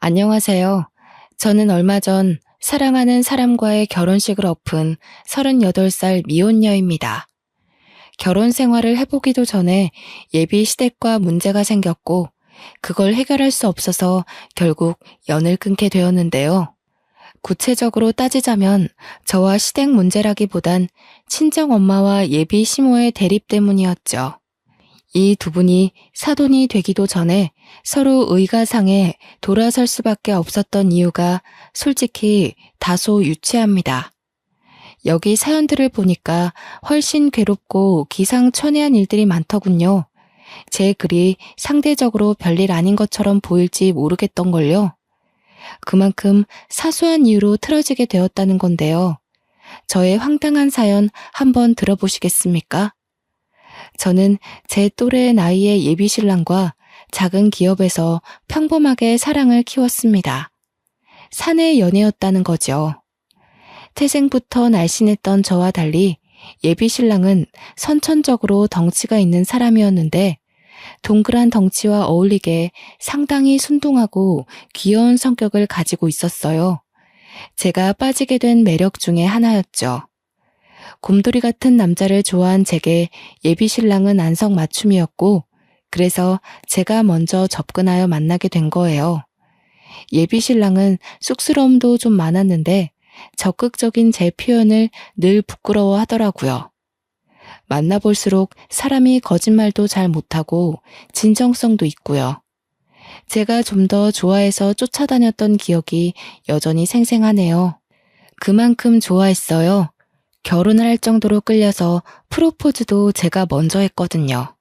안녕하세요. 저는 얼마 전 사랑하는 사람과의 결혼식을 엎은 38살 미혼녀입니다. 결혼 생활을 해보기도 전에 예비 시댁과 문제가 생겼고 그걸 해결할 수 없어서 결국 연을 끊게 되었는데요. 구체적으로 따지자면 저와 시댁 문제라기보단 친정 엄마와 예비 시모의 대립 때문이었죠. 이 두 분이 사돈이 되기도 전에 서로 의가상에 돌아설 수밖에 없었던 이유가 솔직히 다소 유치합니다. 여기 사연들을 보니까 훨씬 괴롭고 기상천외한 일들이 많더군요. 제 글이 상대적으로 별일 아닌 것처럼 보일지 모르겠던걸요. 그만큼 사소한 이유로 틀어지게 되었다는 건데요. 저의 황당한 사연 한번 들어보시겠습니까? 저는 제 또래 나이의 예비 신랑과 작은 기업에서 평범하게 사랑을 키웠습니다. 사내 연애였다는 거죠. 태생부터 날씬했던 저와 달리 예비 신랑은 선천적으로 덩치가 있는 사람이었는데 동그란 덩치와 어울리게 상당히 순둥하고 귀여운 성격을 가지고 있었어요. 제가 빠지게 된 매력 중에 하나였죠. 곰돌이 같은 남자를 좋아한 제게 예비 신랑은 안성맞춤이었고 그래서 제가 먼저 접근하여 만나게 된 거예요. 예비 신랑은 쑥스러움도 좀 많았는데 적극적인 제 표현을 늘 부끄러워하더라고요. 만나볼수록 사람이 거짓말도 잘 못하고 진정성도 있고요. 제가 좀 더 좋아해서 쫓아다녔던 기억이 여전히 생생하네요. 그만큼 좋아했어요. 결혼을 할 정도로 끌려서 프로포즈도 제가 먼저 했거든요.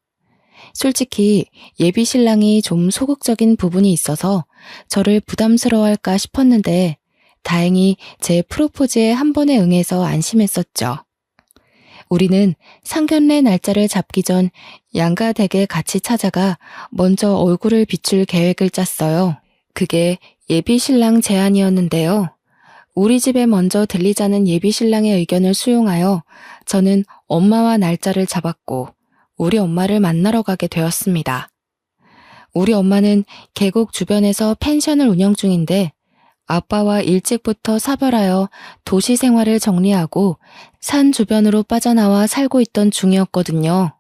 솔직히 예비 신랑이 좀 소극적인 부분이 있어서 저를 부담스러워할까 싶었는데 다행히 제 프로포즈에 한 번에 응해서 안심했었죠. 우리는 상견례 날짜를 잡기 전 양가 댁에 같이 찾아가 먼저 얼굴을 비출 계획을 짰어요. 그게 예비 신랑 제안이었는데요. 우리 집에 먼저 들리자는 예비 신랑의 의견을 수용하여 저는 엄마와 날짜를 잡았고 우리 엄마를 만나러 가게 되었습니다. 우리 엄마는 계곡 주변에서 펜션을 운영 중인데 아빠와 일찍부터 사별하여 도시 생활을 정리하고 산 주변으로 빠져나와 살고 있던 중이었거든요.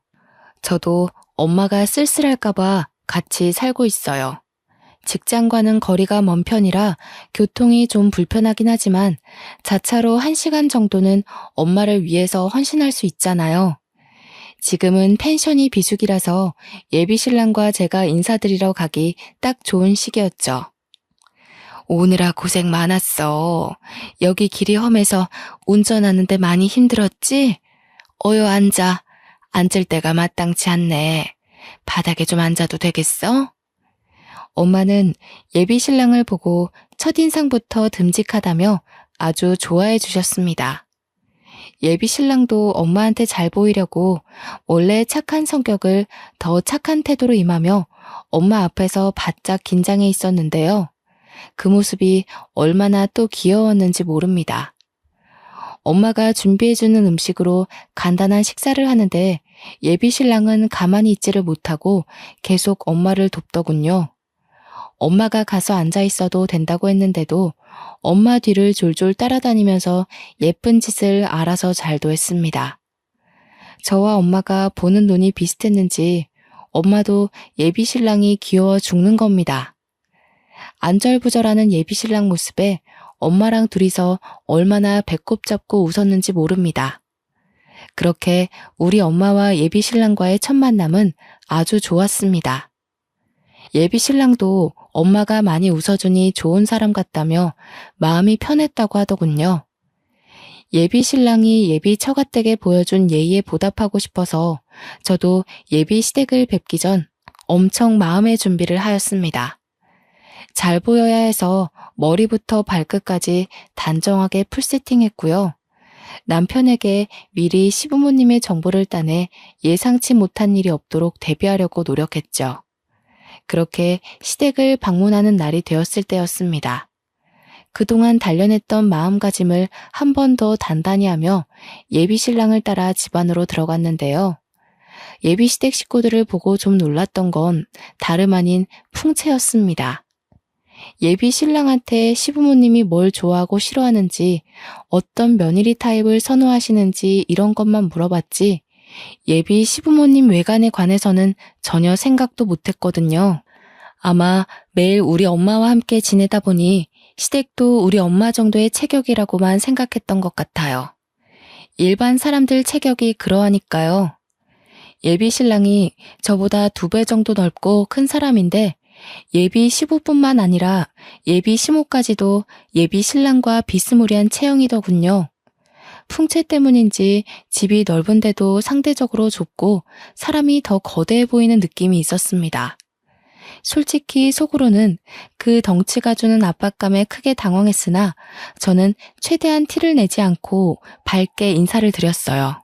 저도 엄마가 쓸쓸할까봐 같이 살고 있어요. 직장과는 거리가 먼 편이라 교통이 좀 불편하긴 하지만 자차로 1시간 정도는 엄마를 위해서 헌신할 수 있잖아요. 지금은 펜션이 비수기라서 예비 신랑과 제가 인사드리러 가기 딱 좋은 시기였죠. 오느라 고생 많았어. 여기 길이 험해서 운전하는데 많이 힘들었지? 어여 앉아. 앉을 데가 마땅치 않네. 바닥에 좀 앉아도 되겠어? 엄마는 예비 신랑을 보고 첫인상부터 듬직하다며 아주 좋아해 주셨습니다. 예비 신랑도 엄마한테 잘 보이려고 원래 착한 성격을 더 착한 태도로 임하며 엄마 앞에서 바짝 긴장해 있었는데요. 그 모습이 얼마나 또 귀여웠는지 모릅니다. 엄마가 준비해주는 음식으로 간단한 식사를 하는데 예비 신랑은 가만히 있지를 못하고 계속 엄마를 돕더군요. 엄마가 가서 앉아 있어도 된다고 했는데도 엄마 뒤를 졸졸 따라다니면서 예쁜 짓을 알아서 잘도 했습니다. 저와 엄마가 보는 눈이 비슷했는지 엄마도 예비 신랑이 귀여워 죽는 겁니다. 안절부절하는 예비 신랑 모습에 엄마랑 둘이서 얼마나 배꼽 잡고 웃었는지 모릅니다. 그렇게 우리 엄마와 예비 신랑과의 첫 만남은 아주 좋았습니다. 예비 신랑도 엄마가 많이 웃어주니 좋은 사람 같다며 마음이 편했다고 하더군요. 예비 신랑이 예비 처가댁에 보여준 예의에 보답하고 싶어서 저도 예비 시댁을 뵙기 전 엄청 마음의 준비를 하였습니다. 잘 보여야 해서 머리부터 발끝까지 단정하게 풀세팅했고요. 남편에게 미리 시부모님의 정보를 따내 예상치 못한 일이 없도록 대비하려고 노력했죠. 그렇게 시댁을 방문하는 날이 되었을 때였습니다. 그동안 단련했던 마음가짐을 한 번 더 단단히 하며 예비 신랑을 따라 집 안으로 들어갔는데요. 예비 시댁 식구들을 보고 좀 놀랐던 건 다름 아닌 풍채였습니다. 예비 신랑한테 시부모님이 뭘 좋아하고 싫어하는지, 어떤 며느리 타입을 선호하시는지 이런 것만 물어봤지, 예비 시부모님 외관에 관해서는 전혀 생각도 못했거든요. 아마 매일 우리 엄마와 함께 지내다 보니 시댁도 우리 엄마 정도의 체격이라고만 생각했던 것 같아요. 일반 사람들 체격이 그러하니까요. 예비 신랑이 저보다 2배 정도 넓고 큰 사람인데 예비 시부뿐만 아니라 예비 시모까지도 예비 신랑과 비스무리한 체형이더군요. 풍채 때문인지 집이 넓은데도 상대적으로 좁고 사람이 더 거대해 보이는 느낌이 있었습니다. 솔직히 속으로는 그 덩치가 주는 압박감에 크게 당황했으나 저는 최대한 티를 내지 않고 밝게 인사를 드렸어요.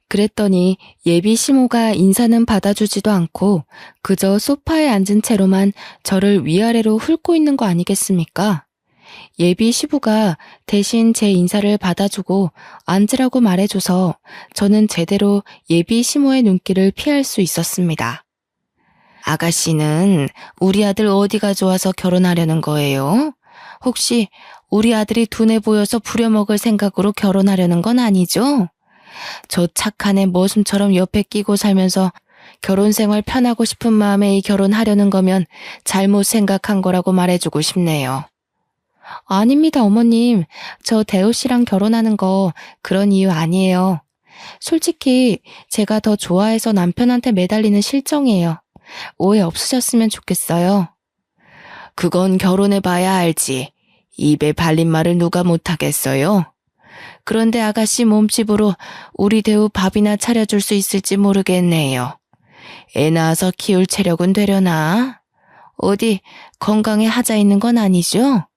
그랬더니 예비 시모가 인사는 받아주지도 않고 그저 소파에 앉은 채로만 저를 위아래로 훑고 있는 거 아니겠습니까? 예비 시부가 대신 제 인사를 받아주고 앉으라고 말해줘서 저는 제대로 예비 시모의 눈길을 피할 수 있었습니다. 아가씨는 우리 아들 어디가 좋아서 결혼하려는 거예요? 혹시 우리 아들이 둔해 보여서 부려먹을 생각으로 결혼하려는 건 아니죠? 저 착한 애 머슴처럼 옆에 끼고 살면서 결혼 생활 편하고 싶은 마음에 이 결혼하려는 거면 잘못 생각한 거라고 말해주고 싶네요. 아닙니다, 어머님. 저 대호 씨랑 결혼하는 거 그런 이유 아니에요. 솔직히 제가 더 좋아해서 남편한테 매달리는 실정이에요. 오해 없으셨으면 좋겠어요. 그건 결혼해봐야 알지. 입에 발린 말을 누가 못하겠어요? 그런데 아가씨 몸집으로 우리 대우 밥이나 차려줄 수 있을지 모르겠네요. 애 낳아서 키울 체력은 되려나? 어디 건강에 하자 있는 건 아니죠?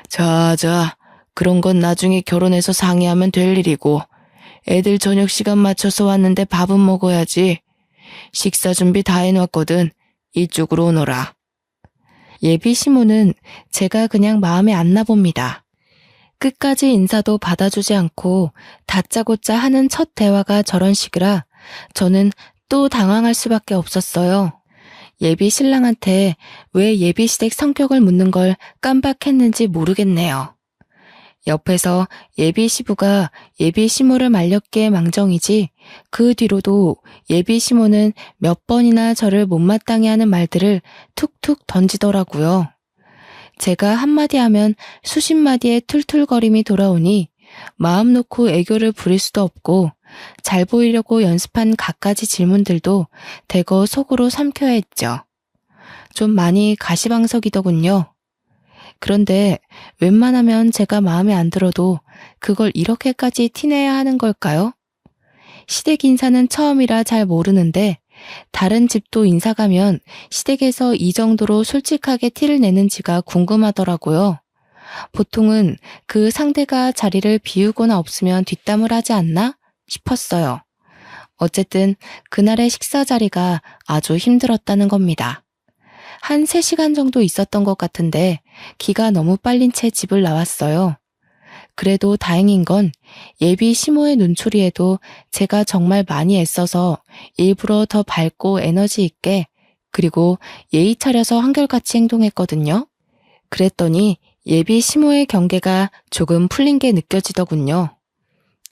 자, 그런 건 나중에 결혼해서 상의하면 될 일이고 애들 저녁 시간 맞춰서 왔는데 밥은 먹어야지. 식사 준비 다 해놨거든. 이쪽으로 오너라. 예비 시모는 제가 그냥 마음에 안 나봅니다. 끝까지 인사도 받아주지 않고 다짜고짜 하는 첫 대화가 저런 식이라 저는 또 당황할 수밖에 없었어요. 예비 신랑한테 왜 예비 시댁 성격을 묻는 걸 깜빡했는지 모르겠네요. 옆에서 예비 시부가 예비 시모를 말렸기에 망정이지 그 뒤로도 예비 시모는 몇 번이나 저를 못마땅해 하는 말들을 툭툭 던지더라고요. 제가 한마디 하면 수십 마디의 툴툴거림이 돌아오니 마음 놓고 애교를 부릴 수도 없고 잘 보이려고 연습한 갖가지 질문들도 대거 속으로 삼켜야 했죠. 좀 많이 가시방석이더군요. 그런데 웬만하면 제가 마음에 안 들어도 그걸 이렇게까지 티내야 하는 걸까요? 시댁 인사는 처음이라 잘 모르는데 다른 집도 인사 가면 시댁에서 이 정도로 솔직하게 티를 내는지가 궁금하더라고요. 보통은 그 상대가 자리를 비우거나 없으면 뒷담을 하지 않나 싶었어요. 어쨌든 그날의 식사 자리가 아주 힘들었다는 겁니다. 한 3시간 정도 있었던 것 같은데 기가 너무 빨린 채 집을 나왔어요. 그래도 다행인 건 예비 시모의 눈초리에도 제가 정말 많이 애써서 일부러 더 밝고 에너지 있게 그리고 예의 차려서 한결같이 행동했거든요. 그랬더니 예비 시모의 경계가 조금 풀린 게 느껴지더군요.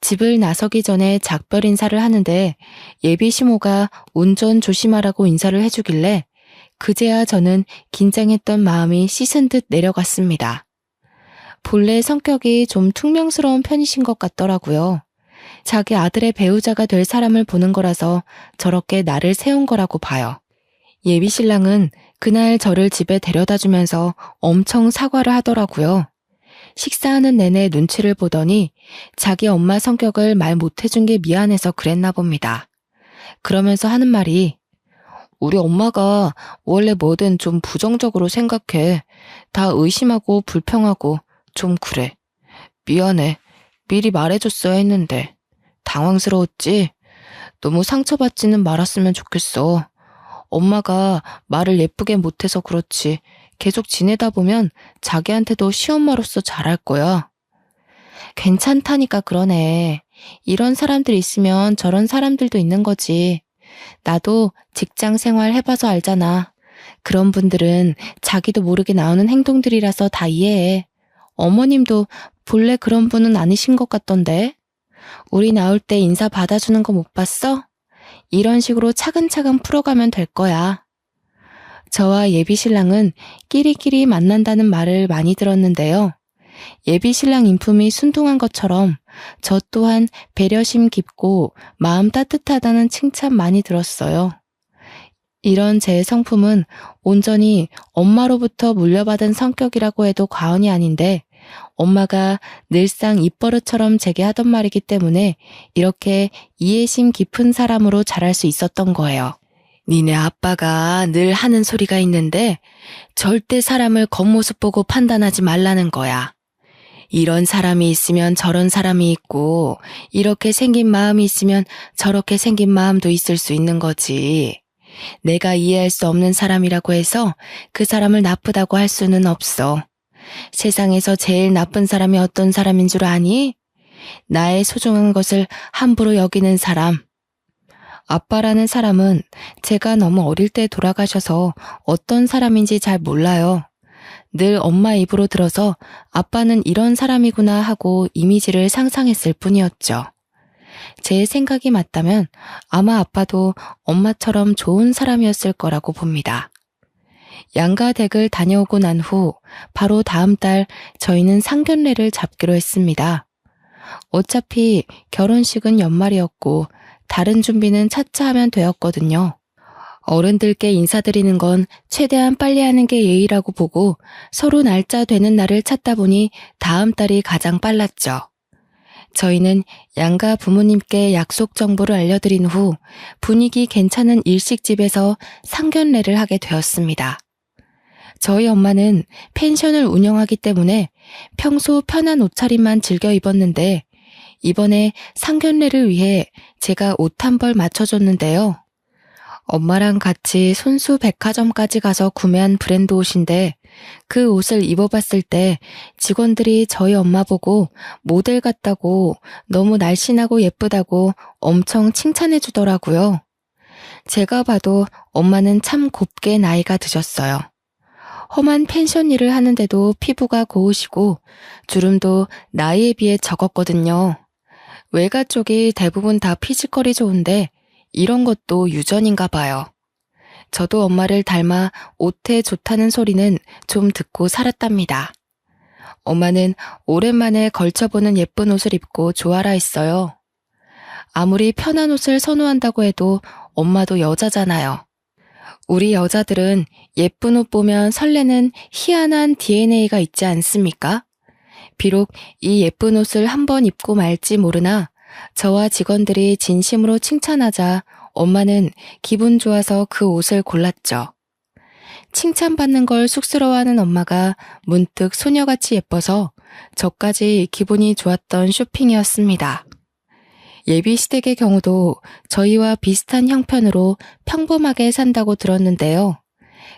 집을 나서기 전에 작별 인사를 하는데 예비 시모가 운전 조심하라고 인사를 해주길래 그제야 저는 긴장했던 마음이 씻은 듯 내려갔습니다. 본래 성격이 좀 퉁명스러운 편이신 것 같더라고요. 자기 아들의 배우자가 될 사람을 보는 거라서 저렇게 나를 세운 거라고 봐요. 예비 신랑은 그날 저를 집에 데려다 주면서 엄청 사과를 하더라고요. 식사하는 내내 눈치를 보더니 자기 엄마 성격을 말 못해준 게 미안해서 그랬나 봅니다. 그러면서 하는 말이 우리 엄마가 원래 뭐든 좀 부정적으로 생각해. 다 의심하고 불평하고 좀 그래. 미안해. 미리 말해줬어야 했는데. 당황스러웠지? 너무 상처받지는 말았으면 좋겠어. 엄마가 말을 예쁘게 못해서 그렇지. 계속 지내다 보면 자기한테도 시엄마로서 잘할 거야. 괜찮다니까 그러네. 이런 사람들 있으면 저런 사람들도 있는 거지. 나도 직장 생활 해봐서 알잖아. 그런 분들은 자기도 모르게 나오는 행동들이라서 다 이해해. 어머님도 본래 그런 분은 아니신 것 같던데. 우리 나올 때 인사 받아주는 거 못 봤어? 이런 식으로 차근차근 풀어가면 될 거야. 저와 예비 신랑은 끼리끼리 만난다는 말을 많이 들었는데요. 예비 신랑 인품이 순둥한 것처럼 저 또한 배려심 깊고 마음 따뜻하다는 칭찬 많이 들었어요. 이런 제 성품은 온전히 엄마로부터 물려받은 성격이라고 해도 과언이 아닌데 엄마가 늘상 입버릇처럼 제게 하던 말이기 때문에 이렇게 이해심 깊은 사람으로 자랄 수 있었던 거예요. 니네 아빠가 늘 하는 소리가 있는데 절대 사람을 겉모습 보고 판단하지 말라는 거야. 이런 사람이 있으면 저런 사람이 있고 이렇게 생긴 마음이 있으면 저렇게 생긴 마음도 있을 수 있는 거지. 내가 이해할 수 없는 사람이라고 해서 그 사람을 나쁘다고 할 수는 없어. 세상에서 제일 나쁜 사람이 어떤 사람인 줄 아니? 나의 소중한 것을 함부로 여기는 사람. 아빠라는 사람은 제가 너무 어릴 때 돌아가셔서 어떤 사람인지 잘 몰라요. 늘 엄마 입으로 들어서 아빠는 이런 사람이구나 하고 이미지를 상상했을 뿐이었죠. 제 생각이 맞다면 아마 아빠도 엄마처럼 좋은 사람이었을 거라고 봅니다. 양가 댁을 다녀오고 난 후 바로 다음 달 저희는 상견례를 잡기로 했습니다. 어차피 결혼식은 연말이었고 다른 준비는 차차 하면 되었거든요. 어른들께 인사드리는 건 최대한 빨리 하는 게 예의라고 보고 서로 날짜 되는 날을 찾다 보니 다음 달이 가장 빨랐죠. 저희는 양가 부모님께 약속 정보를 알려드린 후 분위기 괜찮은 일식집에서 상견례를 하게 되었습니다. 저희 엄마는 펜션을 운영하기 때문에 평소 편한 옷차림만 즐겨 입었는데 이번에 상견례를 위해 제가 옷 한 벌 맞춰줬는데요. 엄마랑 같이 손수 백화점까지 가서 구매한 브랜드 옷인데 그 옷을 입어봤을 때 직원들이 저희 엄마 보고 모델 같다고 너무 날씬하고 예쁘다고 엄청 칭찬해 주더라고요. 제가 봐도 엄마는 참 곱게 나이가 드셨어요. 험한 펜션 일을 하는데도 피부가 고우시고 주름도 나이에 비해 적었거든요. 외가 쪽이 대부분 다 피지컬이 좋은데 이런 것도 유전인가 봐요. 저도 엄마를 닮아 옷에 좋다는 소리는 좀 듣고 살았답니다. 엄마는 오랜만에 걸쳐보는 예쁜 옷을 입고 좋아라 했어요. 아무리 편한 옷을 선호한다고 해도 엄마도 여자잖아요. 우리 여자들은 예쁜 옷 보면 설레는 희한한 DNA가 있지 않습니까? 비록 이 예쁜 옷을 한번 입고 말지 모르나 저와 직원들이 진심으로 칭찬하자 엄마는 기분 좋아서 그 옷을 골랐죠. 칭찬받는 걸 쑥스러워하는 엄마가 문득 소녀같이 예뻐서 저까지 기분이 좋았던 쇼핑이었습니다. 예비 시댁의 경우도 저희와 비슷한 형편으로 평범하게 산다고 들었는데요.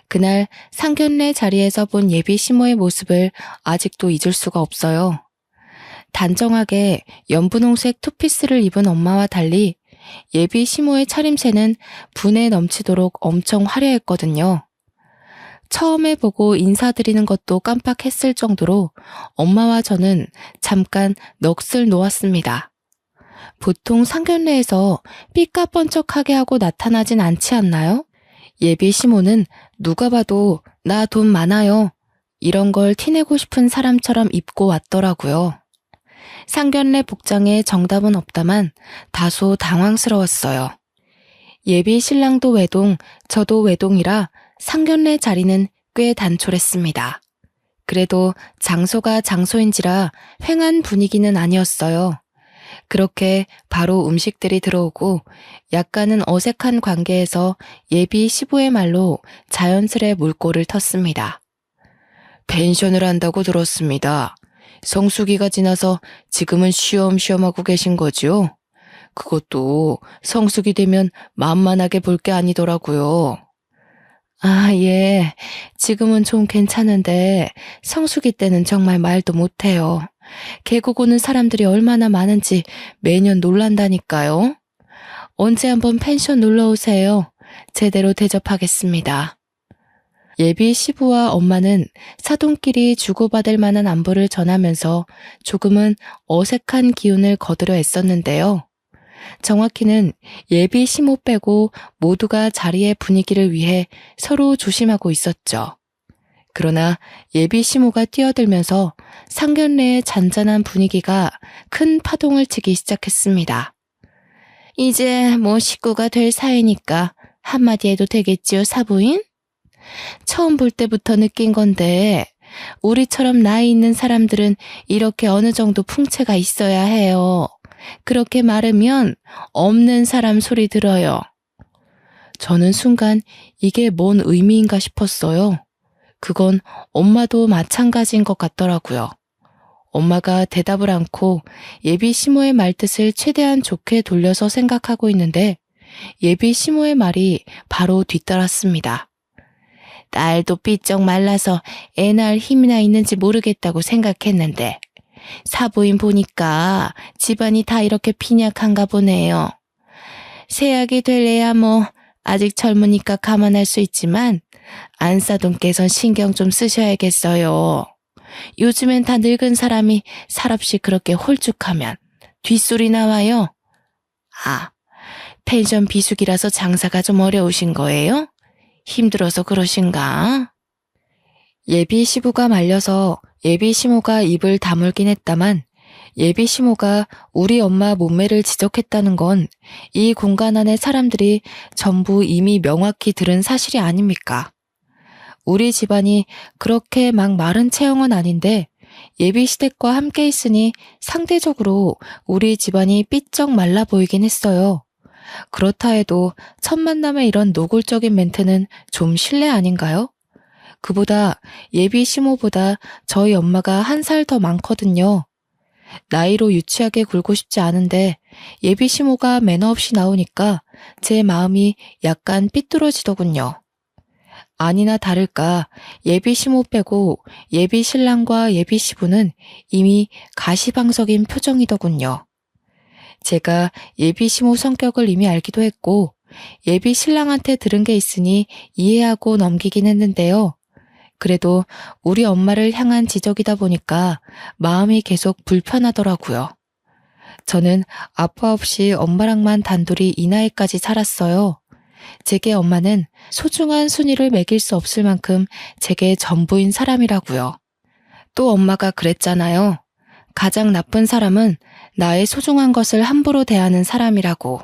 그날 상견례 자리에서 본 예비 시모의 모습을 아직도 잊을 수가 없어요. 단정하게 연분홍색 투피스를 입은 엄마와 달리 예비 시모의 차림새는 분에 넘치도록 엄청 화려했거든요. 처음에 보고 인사드리는 것도 깜빡했을 정도로 엄마와 저는 잠깐 넋을 놓았습니다. 보통 상견례에서 삐까뻔쩍하게 하고 나타나진 않지 않나요? 예비 시모는 누가 봐도 나 돈 많아요. 이런 걸 티내고 싶은 사람처럼 입고 왔더라고요. 상견례 복장에 정답은 없다만 다소 당황스러웠어요. 예비 신랑도 외동, 저도 외동이라 상견례 자리는 꽤 단촐했습니다. 그래도 장소가 장소인지라 휑한 분위기는 아니었어요. 그렇게 바로 음식들이 들어오고 약간은 어색한 관계에서 예비 시부의 말로 자연스레 물꼬를 텄습니다. 펜션을 한다고 들었습니다. 성수기가 지나서 지금은 쉬엄쉬엄 하고 계신 거지요? 그것도 성수기 되면 만만하게 볼 게 아니더라고요. 아, 예. 지금은 좀 괜찮은데 성수기 때는 정말 말도 못해요. 계곡 오는 사람들이 얼마나 많은지 매년 놀란다니까요. 언제 한번 펜션 놀러 오세요. 제대로 대접하겠습니다. 예비 시부와 엄마는 사돈끼리 주고받을 만한 안부를 전하면서 조금은 어색한 기운을 거두려 애썼는데요. 정확히는 예비 시모 빼고 모두가 자리의 분위기를 위해 서로 조심하고 있었죠. 그러나 예비 시모가 뛰어들면서 상견례의 잔잔한 분위기가 큰 파동을 치기 시작했습니다. 이제 뭐 식구가 될 사이니까 한마디 해도 되겠지요, 사부인? 처음 볼 때부터 느낀 건데 우리처럼 나이 있는 사람들은 이렇게 어느 정도 풍채가 있어야 해요. 그렇게 말하면 없는 사람 소리 들어요. 저는 순간 이게 뭔 의미인가 싶었어요. 그건 엄마도 마찬가지인 것 같더라고요. 엄마가 대답을 않고 예비 시모의 말뜻을 최대한 좋게 돌려서 생각하고 있는데 예비 시모의 말이 바로 뒤따랐습니다. 딸도 삐쩍 말라서 애 낳을 힘이나 있는지 모르겠다고 생각했는데 사부인 보니까 집안이 다 이렇게 빈약한가 보네요. 세약이 될래야 뭐 아직 젊으니까 감안할 수 있지만 안사돈께선 신경 좀 쓰셔야겠어요. 요즘엔 다 늙은 사람이 살없이 그렇게 홀쭉하면 뒷소리 나와요. 아, 펜션 비수기라서 장사가 좀 어려우신 거예요? 힘들어서 그러신가? 예비 시부가 말려서 예비 시모가 입을 다물긴 했다만 예비 시모가 우리 엄마 몸매를 지적했다는 건 이 공간 안의 사람들이 전부 이미 명확히 들은 사실이 아닙니까? 우리 집안이 그렇게 막 마른 체형은 아닌데 예비 시댁과 함께 있으니 상대적으로 우리 집안이 삐쩍 말라 보이긴 했어요. 그렇다 해도 첫 만남에 이런 노골적인 멘트는 좀 실례 아닌가요? 그보다 예비 시모보다 저희 엄마가 한 살 더 많거든요. 나이로 유치하게 굴고 싶지 않은데 예비 시모가 매너 없이 나오니까 제 마음이 약간 삐뚤어지더군요. 아니나 다를까 예비 시모 빼고 예비 신랑과 예비 시부는 이미 가시방석인 표정이더군요. 제가 예비 시모 성격을 이미 알기도 했고 예비 신랑한테 들은 게 있으니 이해하고 넘기긴 했는데요. 그래도 우리 엄마를 향한 지적이다 보니까 마음이 계속 불편하더라고요. 저는 아빠 없이 엄마랑만 단둘이 이 나이까지 살았어요. 제게 엄마는 소중한 순위를 매길 수 없을 만큼 제게 전부인 사람이라고요. 또 엄마가 그랬잖아요. 가장 나쁜 사람은 나의 소중한 것을 함부로 대하는 사람이라고.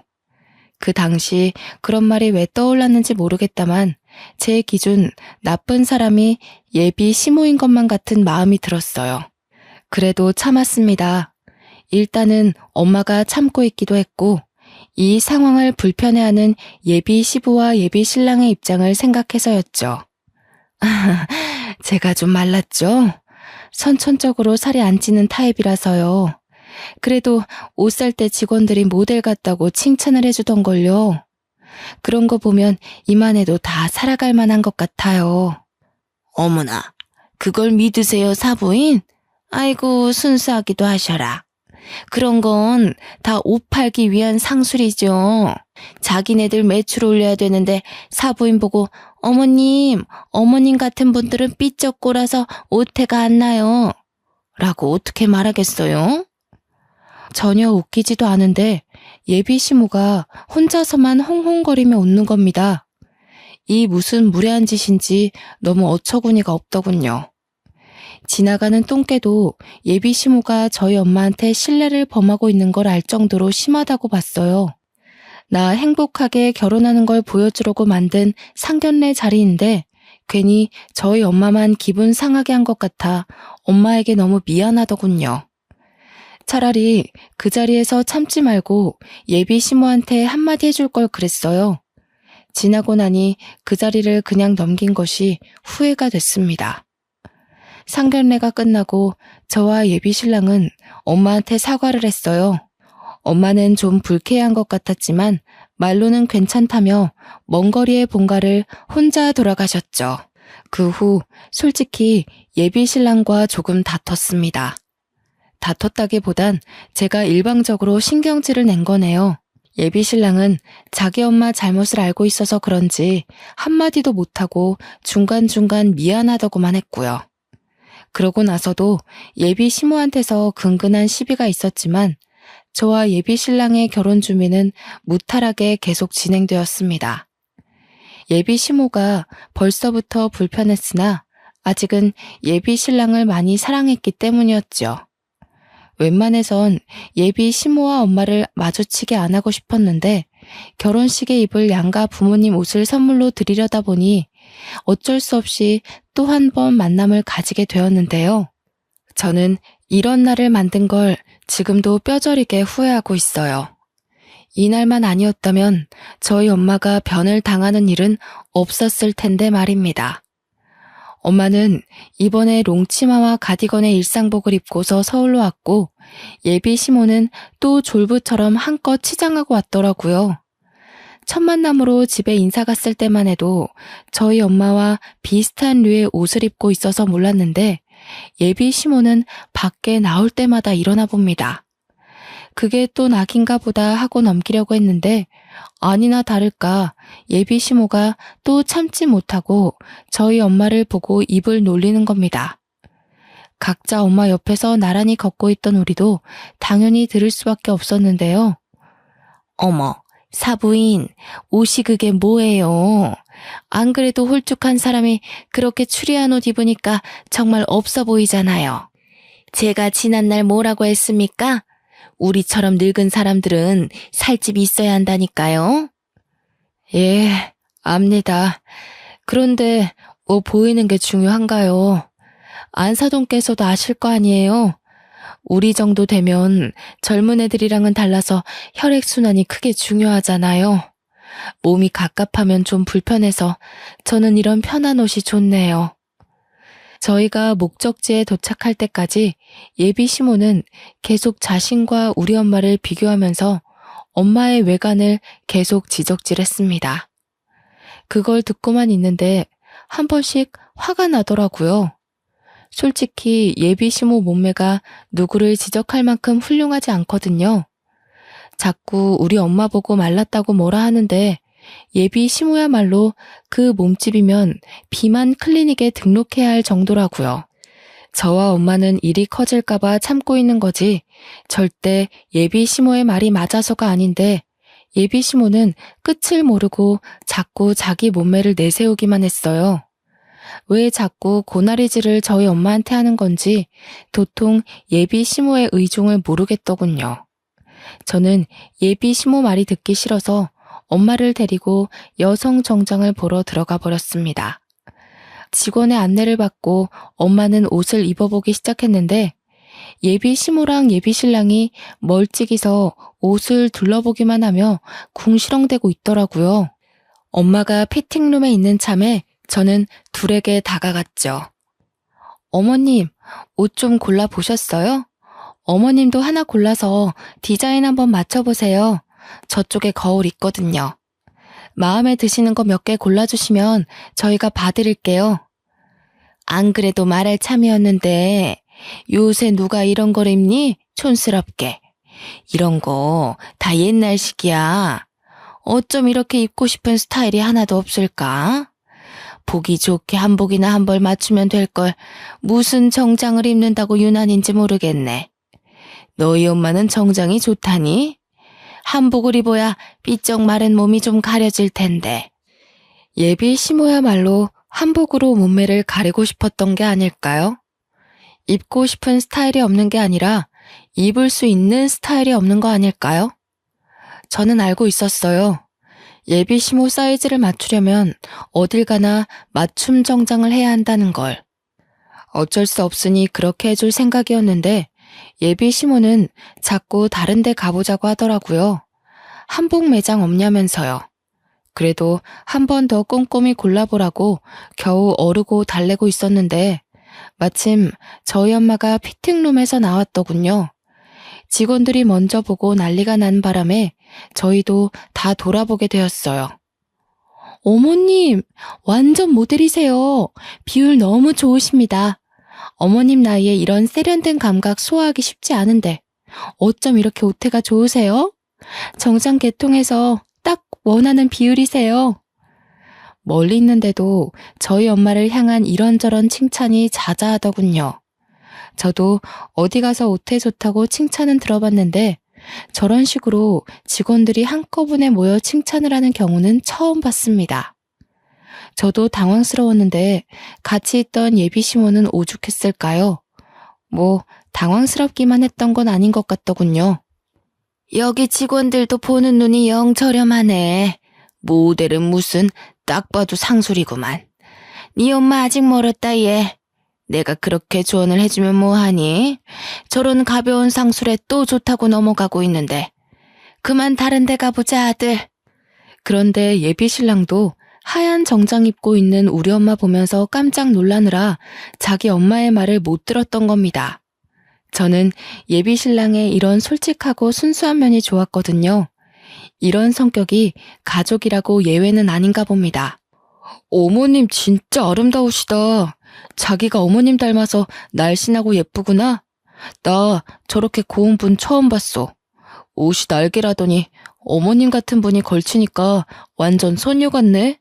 그 당시 그런 말이 왜 떠올랐는지 모르겠다만 제 기준 나쁜 사람이 예비 시모인 것만 같은 마음이 들었어요. 그래도 참았습니다. 일단은 엄마가 참고 있기도 했고 이 상황을 불편해하는 예비 시부와 예비 신랑의 입장을 생각해서였죠. 제가 좀 말랐죠? 선천적으로 살이 안 찌는 타입이라서요. 그래도 옷 살 때 직원들이 모델 같다고 칭찬을 해주던걸요. 그런 거 보면 이만해도 다 살아갈 만한 것 같아요. 어머나, 그걸 믿으세요, 사부인? 아이고, 순수하기도 하셔라. 그런 건 다 옷 팔기 위한 상술이죠. 자기네들 매출 올려야 되는데 사부인 보고 어머님 같은 분들은 삐쩍 꼴아서 옷태가 안 나요. 라고 어떻게 말하겠어요? 전혀 웃기지도 않은데 예비 시모가 혼자서만 홍홍거리며 웃는 겁니다. 이 무슨 무례한 짓인지 너무 어처구니가 없더군요. 지나가는 똥개도 예비 시모가 저희 엄마한테 신뢰를 범하고 있는 걸 알 정도로 심하다고 봤어요. 나 행복하게 결혼하는 걸 보여주려고 만든 상견례 자리인데 괜히 저희 엄마만 기분 상하게 한 것 같아 엄마에게 너무 미안하더군요. 차라리 그 자리에서 참지 말고 예비 시모한테 한마디 해줄 걸 그랬어요. 지나고 나니 그 자리를 그냥 넘긴 것이 후회가 됐습니다. 상견례가 끝나고 저와 예비 신랑은 엄마한테 사과를 했어요. 엄마는 좀 불쾌한 것 같았지만 말로는 괜찮다며 먼 거리의 본가를 혼자 돌아가셨죠. 그 후 솔직히 예비 신랑과 조금 다퉜습니다. 다퉜다기보단 제가 일방적으로 신경질을 낸 거네요. 예비 신랑은 자기 엄마 잘못을 알고 있어서 그런지 한마디도 못하고 중간중간 미안하다고만 했고요. 그러고 나서도 예비 시모한테서 근근한 시비가 있었지만 저와 예비 신랑의 결혼 준비는 무탈하게 계속 진행되었습니다. 예비 시모가 벌써부터 불편했으나 아직은 예비 신랑을 많이 사랑했기 때문이었죠. 웬만해선 예비 시모와 엄마를 마주치게 안 하고 싶었는데 결혼식에 입을 양가 부모님 옷을 선물로 드리려다 보니 어쩔 수 없이 또 한 번 만남을 가지게 되었는데요. 저는 이런 날을 만든 걸 지금도 뼈저리게 후회하고 있어요. 이날만 아니었다면 저희 엄마가 변을 당하는 일은 없었을 텐데 말입니다. 엄마는 이번에 롱치마와 가디건의 일상복을 입고서 서울로 왔고 예비 시모는 또 졸부처럼 한껏 치장하고 왔더라고요. 첫 만남으로 집에 인사 갔을 때만 해도 저희 엄마와 비슷한 류의 옷을 입고 있어서 몰랐는데 예비 시모는 밖에 나올 때마다 일어나 봅니다. 그게 또 낙인가 보다 하고 넘기려고 했는데 아니나 다를까 예비 시모가 또 참지 못하고 저희 엄마를 보고 입을 놀리는 겁니다. 각자 엄마 옆에서 나란히 걷고 있던 우리도 당연히 들을 수밖에 없었는데요. 어머, 사부인, 옷이 그게 뭐예요? 안 그래도 홀쭉한 사람이 그렇게 추리한 옷 입으니까 정말 없어 보이잖아요. 제가 지난날 뭐라고 했습니까? 우리처럼 늙은 사람들은 살집이 있어야 한다니까요. 예, 압니다. 그런데 뭐 보이는 게 중요한가요? 안사돈께서도 아실 거 아니에요? 우리 정도 되면 젊은 애들이랑은 달라서 혈액순환이 크게 중요하잖아요. 몸이 갑갑하면 좀 불편해서 저는 이런 편한 옷이 좋네요. 저희가 목적지에 도착할 때까지 예비 시모는 계속 자신과 우리 엄마를 비교하면서 엄마의 외관을 계속 지적질했습니다. 그걸 듣고만 있는데 한 번씩 화가 나더라고요. 솔직히 예비 시모 몸매가 누구를 지적할 만큼 훌륭하지 않거든요. 자꾸 우리 엄마 보고 말랐다고 뭐라 하는데 예비 시모야말로 그 몸집이면 비만 클리닉에 등록해야 할 정도라고요. 저와 엄마는 일이 커질까봐 참고 있는 거지 절대 예비 시모의 말이 맞아서가 아닌데 예비 시모는 끝을 모르고 자꾸 자기 몸매를 내세우기만 했어요. 왜 자꾸 고나리질을 저희 엄마한테 하는 건지 도통 예비 시모의 의중을 모르겠더군요. 저는 예비 시모 말이 듣기 싫어서 엄마를 데리고 여성 정장을 보러 들어가 버렸습니다. 직원의 안내를 받고 엄마는 옷을 입어보기 시작했는데 예비 시모랑 예비 신랑이 멀찍이서 옷을 둘러보기만 하며 궁시렁대고 있더라고요. 엄마가 피팅룸에 있는 참에 저는 둘에게 다가갔죠. 어머님, 옷 좀 골라보셨어요? 어머님도 하나 골라서 디자인 한번 맞춰보세요. 저쪽에 거울 있거든요. 마음에 드시는 거 몇 개 골라주시면 저희가 봐드릴게요. 안 그래도 말할 참이었는데 요새 누가 이런 걸 입니? 촌스럽게. 이런 거 다 옛날식이야. 어쩜 이렇게 입고 싶은 스타일이 하나도 없을까? 보기 좋게 한복이나 한 벌 맞추면 될 걸 무슨 정장을 입는다고 유난인지 모르겠네. 너희 엄마는 정장이 좋다니? 한복을 입어야 삐쩍 마른 몸이 좀 가려질 텐데. 예비 시모야말로 한복으로 몸매를 가리고 싶었던 게 아닐까요? 입고 싶은 스타일이 없는 게 아니라 입을 수 있는 스타일이 없는 거 아닐까요? 저는 알고 있었어요. 예비 시모 사이즈를 맞추려면 어딜 가나 맞춤 정장을 해야 한다는 걸. 어쩔 수 없으니 그렇게 해줄 생각이었는데 예비 시모는 자꾸 다른 데 가보자고 하더라고요. 한복 매장 없냐면서요. 그래도 한 번 더 꼼꼼히 골라보라고 겨우 어르고 달래고 있었는데 마침 저희 엄마가 피팅룸에서 나왔더군요. 직원들이 먼저 보고 난리가 난 바람에 저희도 다 돌아보게 되었어요. 어머님, 완전 모델이세요. 비율 너무 좋으십니다. 어머님 나이에 이런 세련된 감각 소화하기 쉽지 않은데 어쩜 이렇게 오태가 좋으세요? 정장 계통에서 딱 원하는 비율이세요. 멀리 있는데도 저희 엄마를 향한 이런저런 칭찬이 자자하더군요. 저도 어디 가서 옷에 좋다고 칭찬은 들어봤는데 저런 식으로 직원들이 한꺼번에 모여 칭찬을 하는 경우는 처음 봤습니다. 저도 당황스러웠는데 같이 있던 예비 시모는 오죽했을까요? 뭐 당황스럽기만 했던 건 아닌 것 같더군요. 여기 직원들도 보는 눈이 영 저렴하네. 모델은 무슨 딱 봐도 상술이구만. 네 엄마 아직 멀었다 얘. 내가 그렇게 조언을 해주면 뭐하니? 저런 가벼운 상술에 또 좋다고 넘어가고 있는데. 그만 다른 데 가보자 아들. 그런데 예비 신랑도 하얀 정장 입고 있는 우리 엄마 보면서 깜짝 놀라느라 자기 엄마의 말을 못 들었던 겁니다. 저는 예비 신랑의 이런 솔직하고 순수한 면이 좋았거든요. 이런 성격이 가족이라고 예외는 아닌가 봅니다. 어머님 진짜 아름다우시다. 자기가 어머님 닮아서 날씬하고 예쁘구나. 나 저렇게 고운 분 처음 봤어. 옷이 날개라더니 어머님 같은 분이 걸치니까 완전 소녀 같네.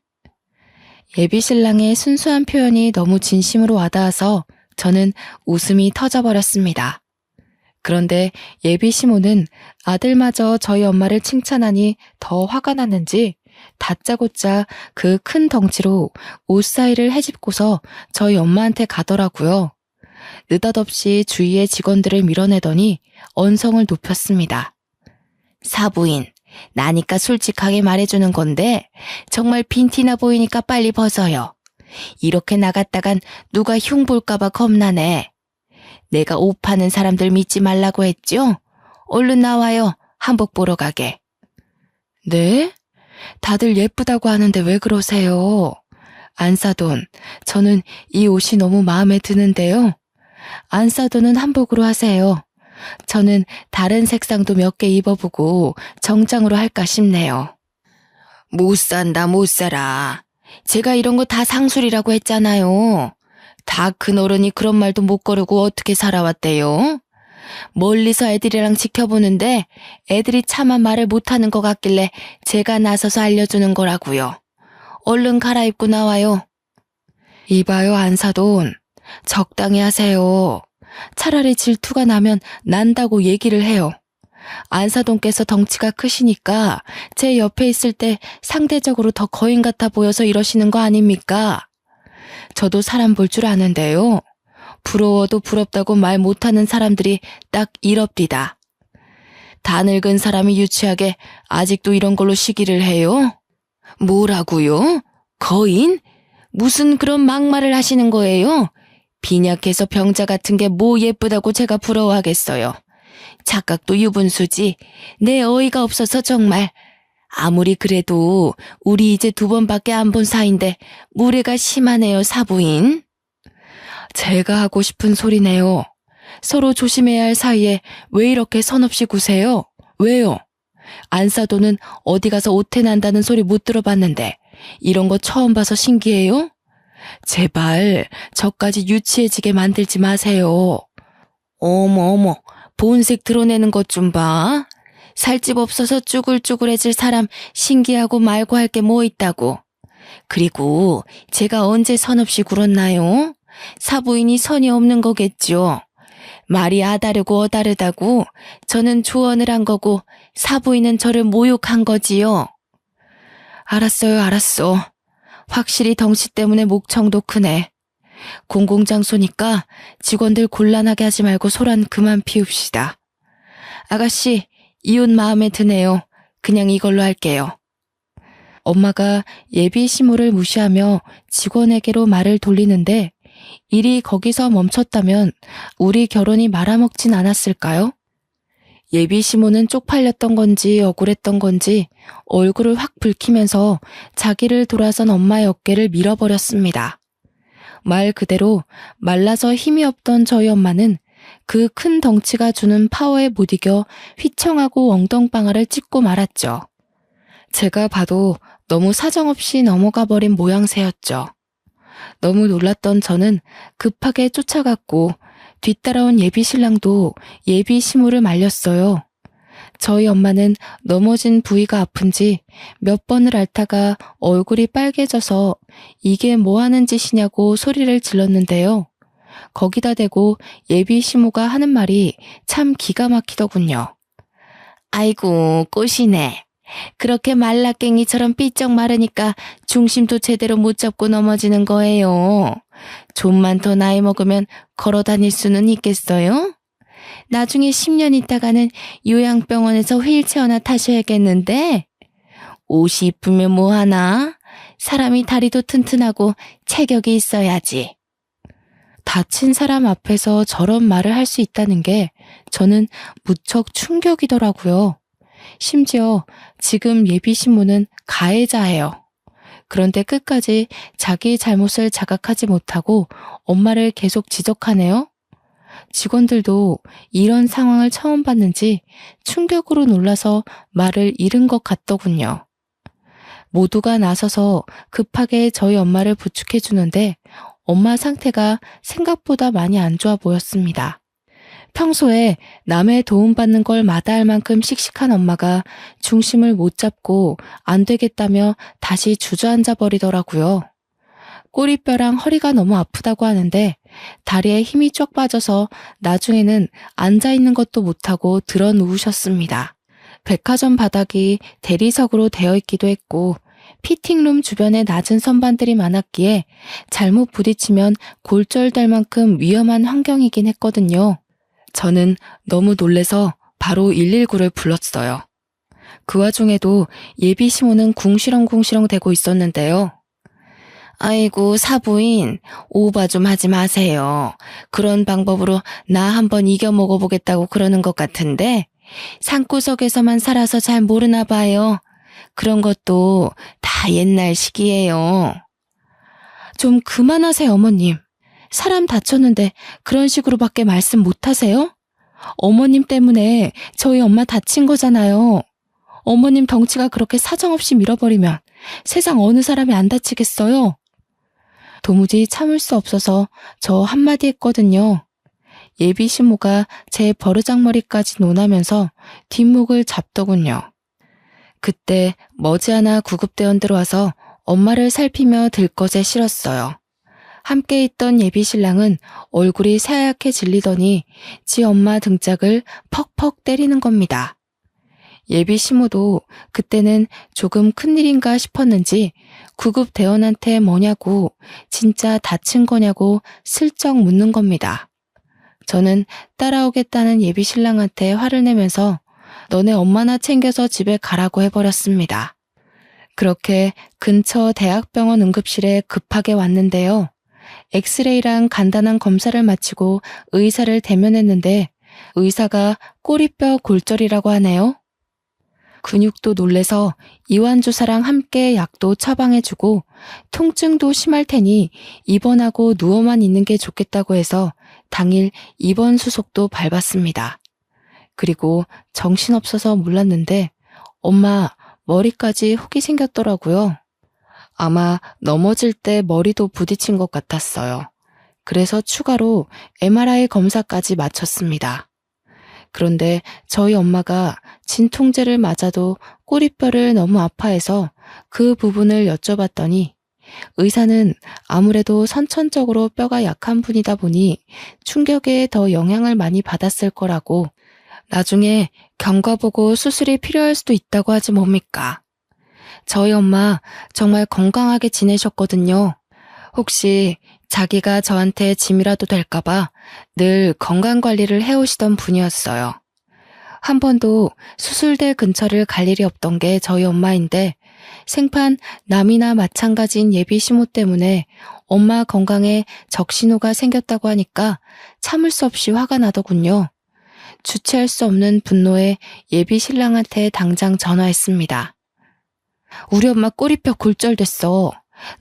예비 신랑의 순수한 표현이 너무 진심으로 와닿아서 저는 웃음이 터져버렸습니다. 그런데 예비 시모는 아들마저 저희 엄마를 칭찬하니 더 화가 났는지 다짜고짜 그 큰 덩치로 옷 사이를 헤집고서 저희 엄마한테 가더라고요. 느닷없이 주위의 직원들을 밀어내더니 언성을 높였습니다. 사부인, 나니까 솔직하게 말해주는 건데 정말 빈티나 보이니까 빨리 벗어요. 이렇게 나갔다간 누가 흉 볼까봐 겁나네. 내가 옷 파는 사람들 믿지 말라고 했죠? 얼른 나와요. 한복 보러 가게. 네? 다들 예쁘다고 하는데 왜 그러세요? 안사돈, 저는 이 옷이 너무 마음에 드는데요. 안사돈은 한복으로 하세요. 저는 다른 색상도 몇 개 입어보고 정장으로 할까 싶네요. 못 산다 못 살아. 제가 이런 거 다 상술이라고 했잖아요. 다 큰 어른이 그런 말도 못 거르고 어떻게 살아왔대요? 멀리서 애들이랑 지켜보는데 애들이 차마 말을 못하는 것 같길래 제가 나서서 알려주는 거라고요. 얼른 갈아입고 나와요. 이봐요 안사돈. 적당히 하세요. 차라리 질투가 나면 난다고 얘기를 해요. 안사돈께서 덩치가 크시니까 제 옆에 있을 때 상대적으로 더 거인 같아 보여서 이러시는 거 아닙니까? 저도 사람 볼 줄 아는데요. 부러워도 부럽다고 말 못하는 사람들이 딱 이럽디다. 다 늙은 사람이 유치하게 아직도 이런 걸로 시기를 해요? 뭐라고요? 거인? 무슨 그런 막말을 하시는 거예요? 빈약해서 병자 같은 게 뭐 예쁘다고 제가 부러워하겠어요. 착각도 유분수지. 내 어이가 없어서 정말. 아무리 그래도 우리 이제 2번밖에 안 본 사이인데 무례가 심하네요, 사부인. 제가 하고 싶은 소리네요. 서로 조심해야 할 사이에 왜 이렇게 선없이 구세요? 왜요? 안사돈은 어디 가서 오태 난다는 소리 못 들어봤는데 이런 거 처음 봐서 신기해요? 제발 저까지 유치해지게 만들지 마세요. 어머 본색 드러내는 것 좀 봐. 살집 없어서 쭈글쭈글해질 사람 신기하고 말고 할 게 뭐 있다고. 그리고 제가 언제 선없이 굴었나요? 사부인이 선이 없는 거겠죠. 말이 아다르고 어다르다고 저는 조언을 한 거고 사부인은 저를 모욕한 거지요. 알았어요, 알았어. 확실히 덩치 때문에 목청도 크네. 공공장소니까 직원들 곤란하게 하지 말고 소란 그만 피웁시다. 아가씨, 이 옷 마음에 드네요. 그냥 이걸로 할게요. 엄마가 예비 시모를 무시하며 직원에게로 말을 돌리는데 일이 거기서 멈췄다면 우리 결혼이 말아먹진 않았을까요? 예비 시모는 쪽팔렸던 건지 억울했던 건지 얼굴을 확 붉히면서 자기를 돌아선 엄마의 어깨를 밀어버렸습니다. 말 그대로 말라서 힘이 없던 저희 엄마는 그 큰 덩치가 주는 파워에 못 이겨 휘청하고 엉덩방아를 찢고 말았죠. 제가 봐도 너무 사정없이 넘어가 버린 모양새였죠. 너무 놀랐던 저는 급하게 쫓아갔고 뒤따라온 예비 신랑도 예비 시모를 말렸어요. 저희 엄마는 넘어진 부위가 아픈지 몇 번을 앓다가 얼굴이 빨개져서 이게 뭐 하는 짓이냐고 소리를 질렀는데요. 거기다 대고 예비 시모가 하는 말이 참 기가 막히더군요. 아이고, 꽃이네. 그렇게 말라깽이처럼 삐쩍 마르니까 중심도 제대로 못 잡고 넘어지는 거예요. 좀만 더 나이 먹으면 걸어 다닐 수는 있겠어요? 나중에 10년 있다가는 요양병원에서 휠체어나 타셔야겠는데? 옷이 이쁘면 뭐하나? 사람이 다리도 튼튼하고 체격이 있어야지. 다친 사람 앞에서 저런 말을 할 수 있다는 게 저는 무척 충격이더라고요. 심지어 지금 예비 신부는 가해자예요. 그런데 끝까지 자기 잘못을 자각하지 못하고 엄마를 계속 지적하네요. 직원들도 이런 상황을 처음 봤는지 충격으로 놀라서 말을 잃은 것 같더군요. 모두가 나서서 급하게 저희 엄마를 부축해 주는데 엄마 상태가 생각보다 많이 안 좋아 보였습니다. 평소에 남의 도움받는 걸 마다할 만큼 씩씩한 엄마가 중심을 못 잡고 안 되겠다며 다시 주저앉아 버리더라고요. 꼬리뼈랑 허리가 너무 아프다고 하는데 다리에 힘이 쫙 빠져서 나중에는 앉아있는 것도 못하고 들어 누우셨습니다. 백화점 바닥이 대리석으로 되어 있기도 했고 피팅룸 주변에 낮은 선반들이 많았기에 잘못 부딪히면 골절될 만큼 위험한 환경이긴 했거든요. 저는 너무 놀래서 바로 119를 불렀어요. 그 와중에도 예비 시모는 궁시렁궁시렁 대고 있었는데요. 아이고 사부인, 오바 좀 하지 마세요. 그런 방법으로 나 한번 이겨 먹어보겠다고 그러는 것 같은데 산구석에서만 살아서 잘 모르나 봐요. 그런 것도 다 옛날식이에요. 좀 그만하세요, 어머님. 사람 다쳤는데 그런 식으로밖에 말씀 못하세요? 어머님 때문에 저희 엄마 다친 거잖아요. 어머님 덩치가 그렇게 사정없이 밀어버리면 세상 어느 사람이 안 다치겠어요? 도무지 참을 수 없어서 저 한마디 했거든요. 예비 시모가 제 버르장머리까지 논하면서 뒷목을 잡더군요. 그때 머지않아 구급대원 들어와서 엄마를 살피며 들것에 실었어요. 함께 있던 예비 신랑은 얼굴이 새하얗게 질리더니 지 엄마 등짝을 퍽퍽 때리는 겁니다. 예비 시모도 그때는 조금 큰일인가 싶었는지 구급대원한테 뭐냐고 진짜 다친 거냐고 슬쩍 묻는 겁니다. 저는 따라오겠다는 예비 신랑한테 화를 내면서 너네 엄마나 챙겨서 집에 가라고 해버렸습니다. 그렇게 근처 대학병원 응급실에 급하게 왔는데요. 엑스레이랑 간단한 검사를 마치고 의사를 대면했는데 의사가 꼬리뼈 골절이라고 하네요. 근육도 놀래서 이완주사랑 함께 약도 처방해주고 통증도 심할 테니 입원하고 누워만 있는 게 좋겠다고 해서 당일 입원 수속도 밟았습니다. 그리고 정신없어서 몰랐는데 엄마 머리까지 혹이 생겼더라고요. 아마 넘어질 때 머리도 부딪힌 것 같았어요. 그래서 추가로 MRI 검사까지 마쳤습니다. 그런데 저희 엄마가 진통제를 맞아도 꼬리뼈를 너무 아파해서 그 부분을 여쭤봤더니 의사는 아무래도 선천적으로 뼈가 약한 분이다 보니 충격에 더 영향을 많이 받았을 거라고 나중에 경과보고 수술이 필요할 수도 있다고 하지 뭡니까. 저희 엄마 정말 건강하게 지내셨거든요. 혹시 자기가 저한테 짐이라도 될까봐 늘 건강관리를 해오시던 분이었어요. 한 번도 수술대 근처를 갈 일이 없던 게 저희 엄마인데 생판 남이나 마찬가지인 예비 시모 때문에 엄마 건강에 적신호가 생겼다고 하니까 참을 수 없이 화가 나더군요. 주체할 수 없는 분노에 예비 신랑한테 당장 전화했습니다. 우리 엄마 꼬리뼈 골절됐어.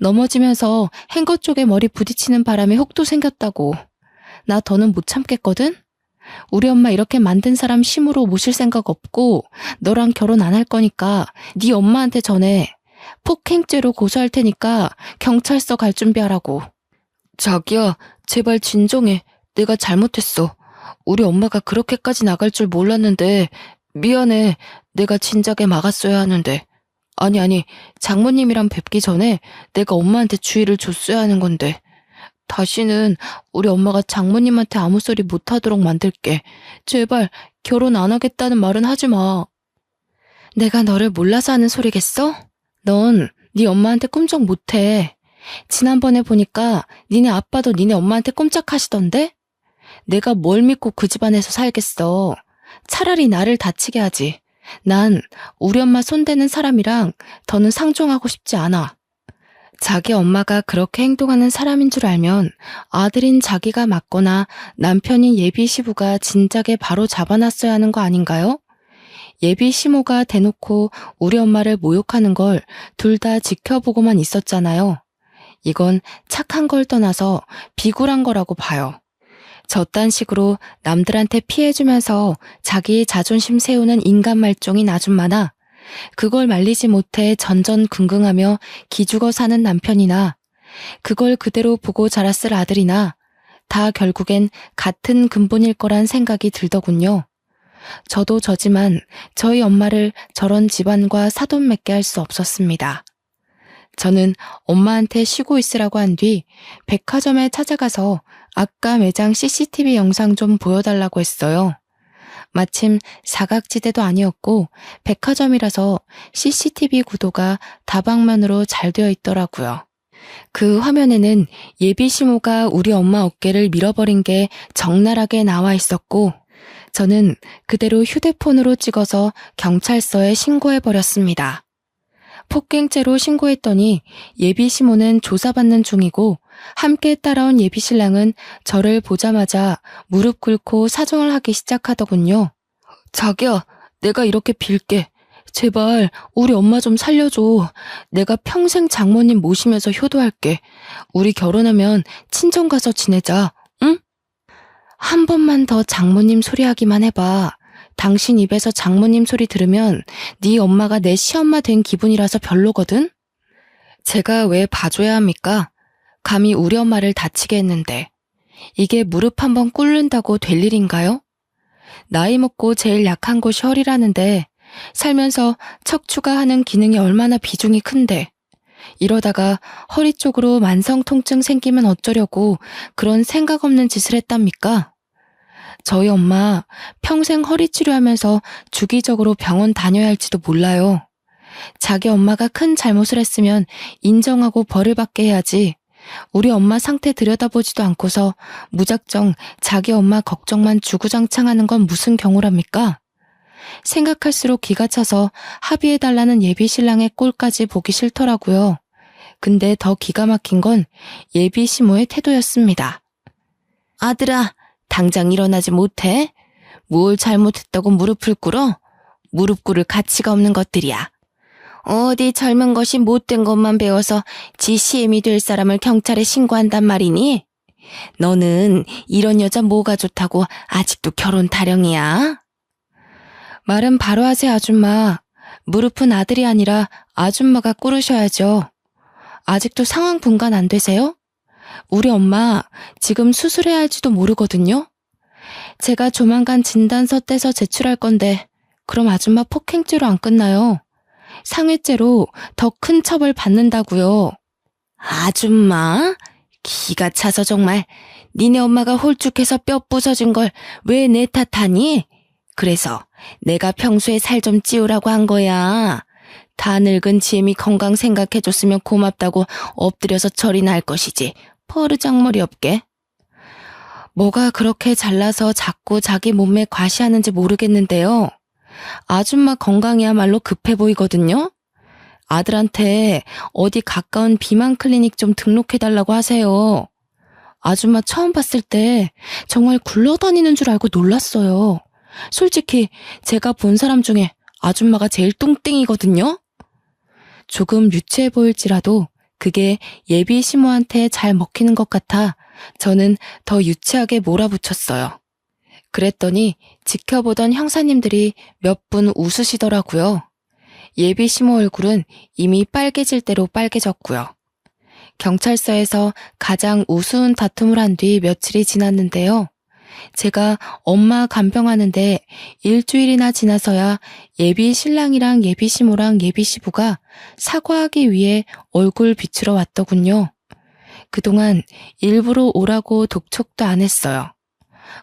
넘어지면서 행거 쪽에 머리 부딪히는 바람에 혹도 생겼다고. 나 더는 못 참겠거든? 우리 엄마 이렇게 만든 사람 심으로 모실 생각 없고 너랑 결혼 안 할 거니까 네 엄마한테 전해. 폭행죄로 고소할 테니까 경찰서 갈 준비하라고. 자기야, 제발 진정해. 내가 잘못했어. 우리 엄마가 그렇게까지 나갈 줄 몰랐는데 미안해. 내가 진작에 막았어야 하는데. 아니, 장모님이랑 뵙기 전에 내가 엄마한테 주의를 줬어야 하는 건데. 다시는 우리 엄마가 장모님한테 아무 소리 못하도록 만들게. 제발 결혼 안 하겠다는 말은 하지 마. 내가 너를 몰라서 하는 소리겠어? 넌 네 엄마한테 꼼짝 못해. 지난번에 보니까 니네 아빠도 니네 엄마한테 꼼짝하시던데? 내가 뭘 믿고 그 집안에서 살겠어. 차라리 나를 다치게 하지. 난 우리 엄마 손대는 사람이랑 더는 상종하고 싶지 않아. 자기 엄마가 그렇게 행동하는 사람인 줄 알면 아들인 자기가 맞거나 남편인 예비 시부가 진작에 바로 잡아놨어야 하는 거 아닌가요? 예비 시모가 대놓고 우리 엄마를 모욕하는 걸 둘 다 지켜보고만 있었잖아요. 이건 착한 걸 떠나서 비굴한 거라고 봐요. 저딴 식으로 남들한테 피해주면서 자기 자존심 세우는 인간 말종인 아줌마나 그걸 말리지 못해 전전긍긍하며 기죽어 사는 남편이나 그걸 그대로 보고 자랐을 아들이나 다 결국엔 같은 근본일 거란 생각이 들더군요. 저도 저지만 저희 엄마를 저런 집안과 사돈맺게 할 수 없었습니다. 저는 엄마한테 쉬고 있으라고 한 뒤 백화점에 찾아가서 아까 매장 CCTV 영상 좀 보여달라고 했어요. 마침 사각지대도 아니었고 백화점이라서 CCTV 구도가 다방면으로 잘 되어 있더라고요. 그 화면에는 예비 시모가 우리 엄마 어깨를 밀어버린 게 적나라하게 나와 있었고 저는 그대로 휴대폰으로 찍어서 경찰서에 신고해버렸습니다. 폭행죄로 신고했더니 예비 시모는 조사받는 중이고 함께 따라온 예비 신랑은 저를 보자마자 무릎 꿇고 사정을 하기 시작하더군요. 자기야, 내가 이렇게 빌게. 제발 우리 엄마 좀 살려줘. 내가 평생 장모님 모시면서 효도할게. 우리 결혼하면 친정 가서 지내자. 응? 한 번만 더 장모님 소리 하기만 해봐. 당신 입에서 장모님 소리 들으면 네 엄마가 내 시엄마 된 기분이라서 별로거든? 제가 왜 봐줘야 합니까? 감히 우리 엄마를 다치게 했는데. 이게 무릎 한번 꿇는다고 될 일인가요? 나이 먹고 제일 약한 곳이 허리라는데 살면서 척추가 하는 기능이 얼마나 비중이 큰데 이러다가 허리 쪽으로 만성 통증 생기면 어쩌려고 그런 생각 없는 짓을 했답니까? 저희 엄마 평생 허리 치료하면서 주기적으로 병원 다녀야 할지도 몰라요. 자기 엄마가 큰 잘못을 했으면 인정하고 벌을 받게 해야지. 우리 엄마 상태 들여다보지도 않고서 무작정 자기 엄마 걱정만 주구장창하는 건 무슨 경우랍니까? 생각할수록 기가 차서 합의해달라는 예비 신랑의 꼴까지 보기 싫더라고요. 근데 더 기가 막힌 건 예비 시모의 태도였습니다. 아들아, 당장 일어나지 못해? 뭘 잘못했다고 무릎을 꿇어? 무릎 꿇을 가치가 없는 것들이야. 어디 젊은 것이 못된 것만 배워서 지 시엠이 될 사람을 경찰에 신고한단 말이니? 너는 이런 여자 뭐가 좋다고 아직도 결혼 타령이야? 말은 바로 하세요, 아줌마. 무릎은 아들이 아니라 아줌마가 꿇으셔야죠. 아직도 상황 분간 안 되세요? 우리 엄마 지금 수술해야 할지도 모르거든요. 제가 조만간 진단서 떼서 제출할 건데 그럼 아줌마 폭행죄로 안 끝나요. 상해죄로 더 큰 처벌 받는다고요. 아줌마? 기가 차서 정말. 니네 엄마가 홀쭉해서 뼈 부서진 걸 왜 내 탓하니? 그래서 내가 평소에 살 좀 찌우라고 한 거야. 다 늙은 지엠이 건강 생각해줬으면 고맙다고 엎드려서 절이나 할 것이지. 버르장머리 없게. 뭐가 그렇게 잘나서 자꾸 자기 몸매 과시하는지 모르겠는데요. 아줌마 건강이야말로 급해 보이거든요. 아들한테 어디 가까운 비만 클리닉 좀 등록해달라고 하세요. 아줌마 처음 봤을 때 정말 굴러다니는 줄 알고 놀랐어요. 솔직히 제가 본 사람 중에 아줌마가 제일 뚱땡이거든요. 조금 유치해 보일지라도 그게 예비 시모한테 잘 먹히는 것 같아 저는 더 유치하게 몰아붙였어요. 그랬더니 지켜보던 형사님들이 몇 분 웃으시더라고요. 예비 시모 얼굴은 이미 빨개질 대로 빨개졌고요. 경찰서에서 가장 우스운 다툼을 한 뒤 며칠이 지났는데요. 제가 엄마 간병하는데 일주일이나 지나서야 예비 신랑이랑 예비 시모랑 예비 시부가 사과하기 위해 얼굴 비추러 왔더군요. 그동안 일부러 오라고 독촉도 안 했어요.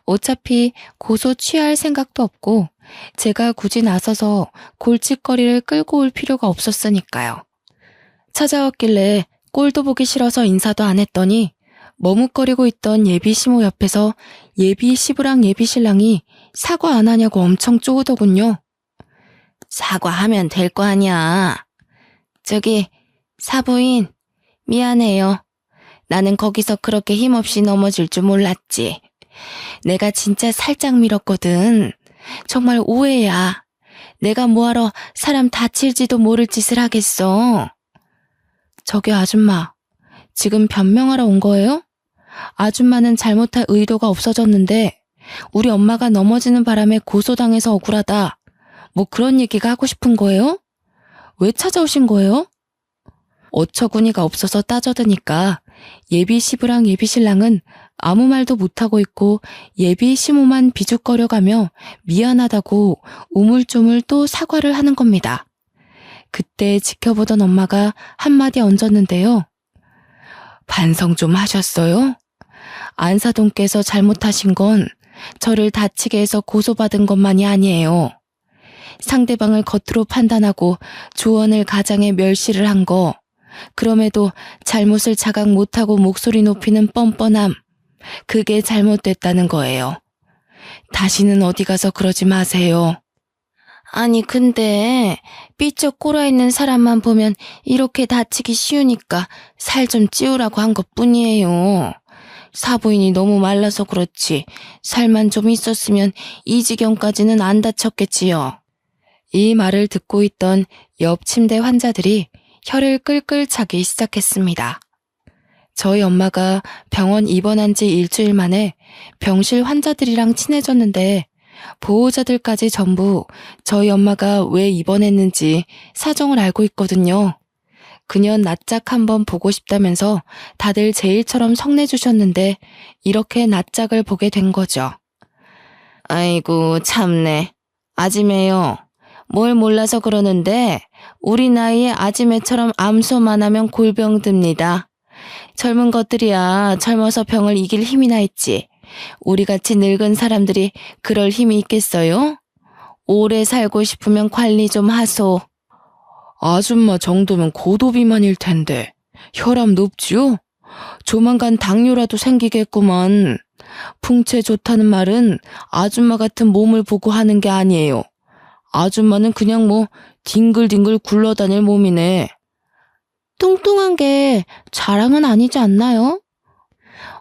어차피 고소 취할 생각도 없고 제가 굳이 나서서 골칫거리를 끌고 올 필요가 없었으니까요. 찾아왔길래 꼴도 보기 싫어서 인사도 안 했더니 머뭇거리고 있던 예비 시모 옆에서 예비 시부랑 예비 신랑이 사과 안 하냐고 엄청 쪼으더군요. 사과하면 될 거 아니야. 저기 사부인 미안해요. 나는 거기서 그렇게 힘없이 넘어질 줄 몰랐지. 내가 진짜 살짝 밀었거든. 정말 오해야. 내가 뭐하러 사람 다칠지도 모를 짓을 하겠어. 저기 아줌마, 지금 변명하러 온 거예요? 아줌마는 잘못할 의도가 없어졌는데 우리 엄마가 넘어지는 바람에 고소당해서 억울하다. 뭐 그런 얘기가 하고 싶은 거예요? 왜 찾아오신 거예요? 어처구니가 없어서 따져드니까 예비 시부랑 예비 신랑은 아무 말도 못하고 있고 예비 시모만 비죽거려가며 미안하다고 우물쭈물 또 사과를 하는 겁니다. 그때 지켜보던 엄마가 한마디 얹었는데요. 반성 좀 하셨어요? 안사돈께서 잘못하신 건 저를 다치게 해서 고소받은 것만이 아니에요. 상대방을 겉으로 판단하고 조언을 가장해 멸시를 한 거, 그럼에도 잘못을 자각 못하고 목소리 높이는 뻔뻔함, 그게 잘못됐다는 거예요. 다시는 어디 가서 그러지 마세요. 아니 근데 삐쩍 꼴아있는 사람만 보면 이렇게 다치기 쉬우니까 살 좀 찌우라고 한 것뿐이에요. 사부인이 너무 말라서 그렇지 살만 좀 있었으면 이 지경까지는 안 다쳤겠지요. 이 말을 듣고 있던 옆 침대 환자들이 혀를 끌끌 차기 시작했습니다. 저희 엄마가 병원 입원한 지 일주일 만에 병실 환자들이랑 친해졌는데 보호자들까지 전부 저희 엄마가 왜 입원했는지 사정을 알고 있거든요. 그년 낯짝 한번 보고 싶다면서 다들 제 일처럼 성내주셨는데 이렇게 낯짝을 보게 된 거죠. 아이고 참네. 아지매요. 뭘 몰라서 그러는데 우리 나이에 아지매처럼 암소만 하면 골병 듭니다. 젊은 것들이야 젊어서 병을 이길 힘이나 있지. 우리같이 늙은 사람들이 그럴 힘이 있겠어요? 오래 살고 싶으면 관리 좀 하소. 아줌마 정도면 고도비만일 텐데 혈압 높지요? 조만간 당뇨라도 생기겠구만. 풍채 좋다는 말은 아줌마 같은 몸을 보고 하는 게 아니에요. 아줌마는 그냥 뭐 뒹글뒹글 굴러다닐 몸이네. 뚱뚱한 게 자랑은 아니지 않나요?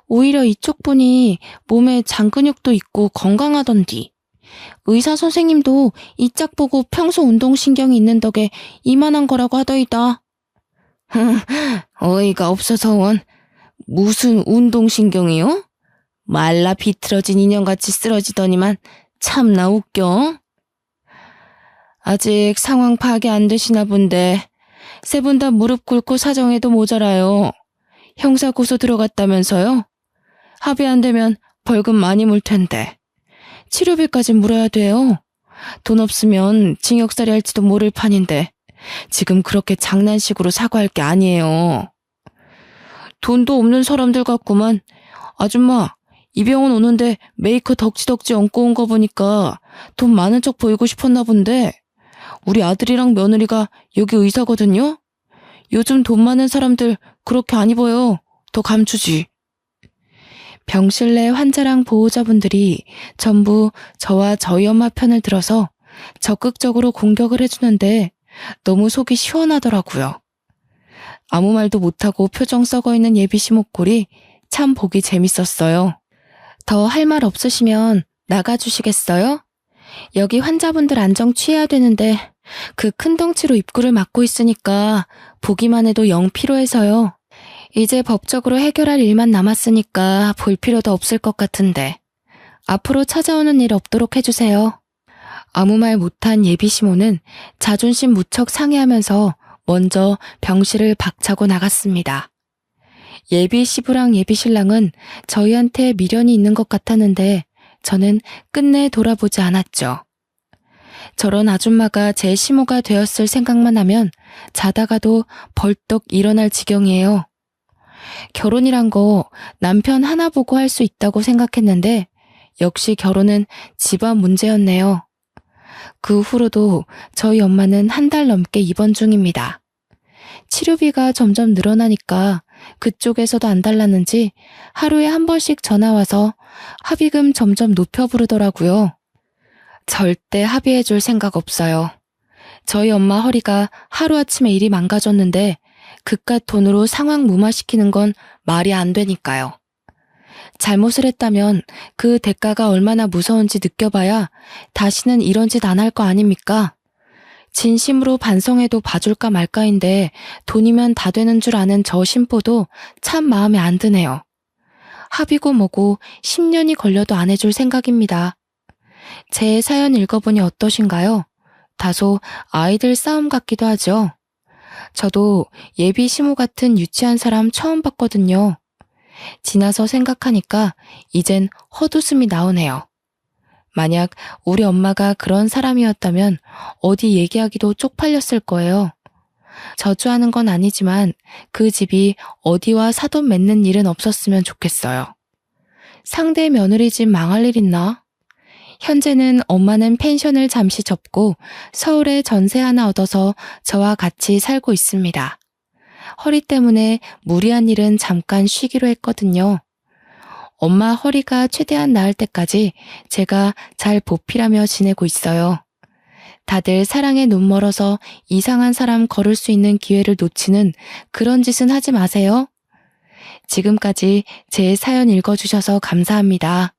오히려 이쪽 분이 몸에 장근육도 있고 건강하던디. 의사 선생님도 이 짝 보고 평소 운동신경이 있는 덕에 이만한 거라고 하더이다. 어이가 없어서 원. 무슨 운동신경이요? 말라 비틀어진 인형같이 쓰러지더니만 참나 웃겨. 아직 상황 파악이 안 되시나 본데 세 분 다 무릎 꿇고 사정해도 모자라요. 형사 고소 들어갔다면서요? 합의 안 되면 벌금 많이 물 텐데. 치료비까지 물어야 돼요. 돈 없으면 징역살이 할지도 모를 판인데 지금 그렇게 장난식으로 사과할 게 아니에요. 돈도 없는 사람들 같구만. 아줌마, 이 병원 오는데 메이커 덕지덕지 얹고 온 거 보니까 돈 많은 척 보이고 싶었나 본데 우리 아들이랑 며느리가 여기 의사거든요. 요즘 돈 많은 사람들 그렇게 안 입어요. 더 감추지. 병실 내 환자랑 보호자분들이 전부 저와 저희 엄마 편을 들어서 적극적으로 공격을 해주는데 너무 속이 시원하더라고요. 아무 말도 못하고 표정 썩어있는 예비 시목골이 참 보기 재밌었어요. 더 할 말 없으시면 나가주시겠어요? 여기 환자분들 안정 취해야 되는데 그 큰 덩치로 입구를 막고 있으니까 보기만 해도 영 피로해서요. 이제 법적으로 해결할 일만 남았으니까 볼 필요도 없을 것 같은데 앞으로 찾아오는 일 없도록 해주세요. 아무 말 못한 예비 시모는 자존심 무척 상해하면서 먼저 병실을 박차고 나갔습니다. 예비 시부랑 예비 신랑은 저희한테 미련이 있는 것 같았는데 저는 끝내 돌아보지 않았죠. 저런 아줌마가 제 시모가 되었을 생각만 하면 자다가도 벌떡 일어날 지경이에요. 결혼이란 거 남편 하나 보고 할 수 있다고 생각했는데 역시 결혼은 집안 문제였네요. 그 후로도 저희 엄마는 한 달 넘게 입원 중입니다. 치료비가 점점 늘어나니까 그쪽에서도 안 달랐는지 하루에 한 번씩 전화와서 합의금 점점 높여 부르더라고요. 절대 합의해줄 생각 없어요. 저희 엄마 허리가 하루아침에 일이 망가졌는데 그깟 돈으로 상황 무마시키는 건 말이 안 되니까요. 잘못을 했다면 그 대가가 얼마나 무서운지 느껴봐야 다시는 이런 짓 안 할 거 아닙니까? 진심으로 반성해도 봐줄까 말까인데 돈이면 다 되는 줄 아는 저 신보도 참 마음에 안 드네요. 합의고 뭐고 10년이 걸려도 안 해줄 생각입니다. 제 사연 읽어보니 어떠신가요? 다소 아이들 싸움 같기도 하죠. 저도 예비 시모 같은 유치한 사람 처음 봤거든요. 지나서 생각하니까 이젠 헛웃음이 나오네요. 만약 우리 엄마가 그런 사람이었다면 어디 얘기하기도 쪽팔렸을 거예요. 저주하는 건 아니지만 그 집이 어디와 사돈 맺는 일은 없었으면 좋겠어요. 상대 며느리 집 망할 일 있나? 현재는 엄마는 펜션을 잠시 접고 서울에 전세 하나 얻어서 저와 같이 살고 있습니다. 허리 때문에 무리한 일은 잠깐 쉬기로 했거든요. 엄마 허리가 최대한 나을 때까지 제가 잘 보필하며 지내고 있어요. 다들 사랑에 눈 멀어서 이상한 사람 걸을 수 있는 기회를 놓치는 그런 짓은 하지 마세요. 지금까지 제 사연 읽어주셔서 감사합니다.